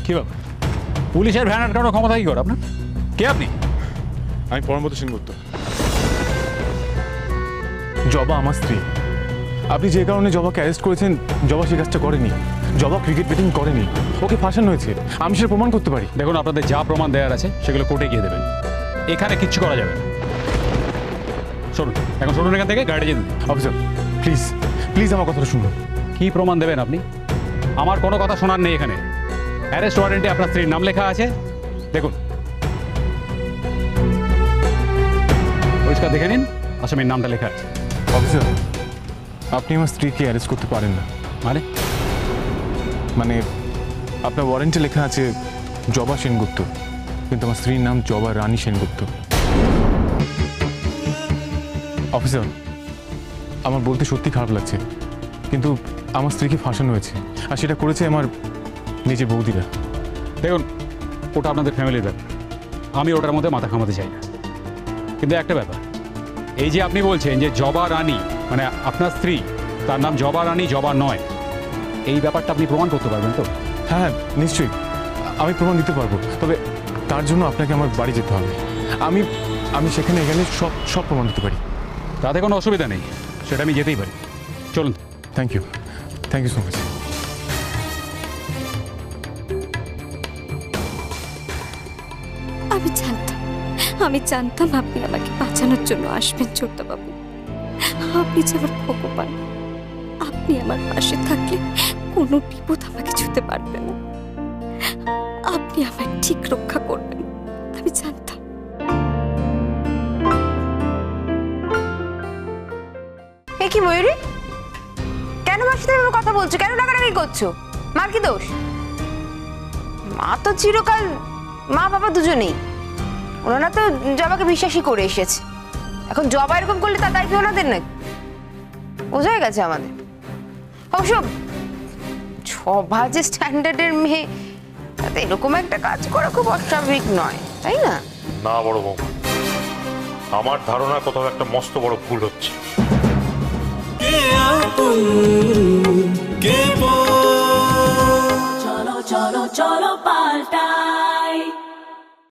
কি ব্যাপার? পুলিশের ভ্যান আটকানোর ক্ষমতা কি করে আপনার? কে আপনি? আমি পরমব্রত সেনগুপ্ত। জবা আমার স্ত্রী। আপনি যে কারণে জবাকে অ্যারেস্ট করেছেন, জবা সে কাজটা করেনি। জবা ক্রিকেট ব্যাটিং করেনি, ওকে ফাঁসানো হয়েছে। আমি সেটা প্রমাণ করতে পারি। দেখুন, আপনাদের যা প্রমাণ দেওয়ার আছে সেগুলো কোর্টে গিয়ে দেবেন। এখানে কিচ্ছু করা যাবে না। শুনুন, এখন শুনুন, এখান থেকে গাড়ি যেতে দিন। অফিসার প্লিজ প্লিজ আমার কথাটা শুনুন। কি প্রমাণ দেবেন আপনি? আমার কোনো কথা শোনার নেই এখানে। অ্যারেস্ট ওয়ারেন্টে আপনার স্ত্রীর নাম লেখা আছে, দেখুন। পরিষ্কার দেখে নিন, আসামির নামটা লেখা আছে। অফিসার, আপনি আমার স্ত্রীকে অ্যারেস্ট করতে পারেন না। মানে আপনার ওয়ারেন্টে লেখা আছে জবা সেনগুপ্ত, কিন্তু আমার স্ত্রীর নাম জবা রানী সেনগুপ্ত। অফিসার, আমার বলতে সত্যি খারাপ লাগছে, কিন্তু আমার স্ত্রীকে ফাঁসানো হয়েছে, আর সেটা করেছে আমার নিজের বৌদিরা। দেখুন, ওটা আপনাদের ফ্যামিলির ব্যাপার, আমি ওটার মধ্যে মাথা ঘামাতে চাই না। কিন্তু একটা ব্যাপার, এই যে আপনি বলছেন যে জবা রানী, মানে আপনার স্ত্রী, তার নাম জবা রানী, জবা নয়, এই ব্যাপারটা আপনি প্রমাণ করতে পারবেন তো? হ্যাঁ নিশ্চয়ই, আমি প্রমাণ দিতে পারবো, তবে তার জন্য আপনাকে আমার বাড়ি যেতে হবে। আমি আমি সেখানে গেলে সব সব প্রমাণ দিতে পারি। তাতে কোনো অসুবিধা নেই, সেটা আমি যেতেই পারি। চলুন। Thank you so much. আমি জানতাম আপনি আমাকে বাঁচানোর জন্য আসবেন ছোট্টবাবু। আপনি যে আমার ভগবান, আপনি আমার পাশে থাকলে কোনো বিপদ আমাকে ছুঁতে পারবে না। আপনি আমায় ঠিক রক্ষা করবেন, আমি জানতাম। এ কি ময়ূরী, কেন মার সাথে এভাবে কথা বলছো? কেন রাগারাগি করছো? মার কি দোষ? মা তো চিরকাল, মা বাবা দুজনেই, ওনারা তো জবাকে বিশ্বাসই করে এসেছে। এখন জবা এরকম করলে তার দায়িত্ব ওনাদের নাকি? বোঝা হয়ে গেছে আমাদের। অবশ্য সভা যে স্ট্যান্ডার্ডের মেয়ে, তাতে এরকম একটা কাজ করা খুব অস্বাভাবিক নয়, তাই না? না বড় বৌমা, আমার ধারণা কোথাও একটা মস্ত বড় ভুল হচ্ছে। চলো চলো চলো পাল্টাই।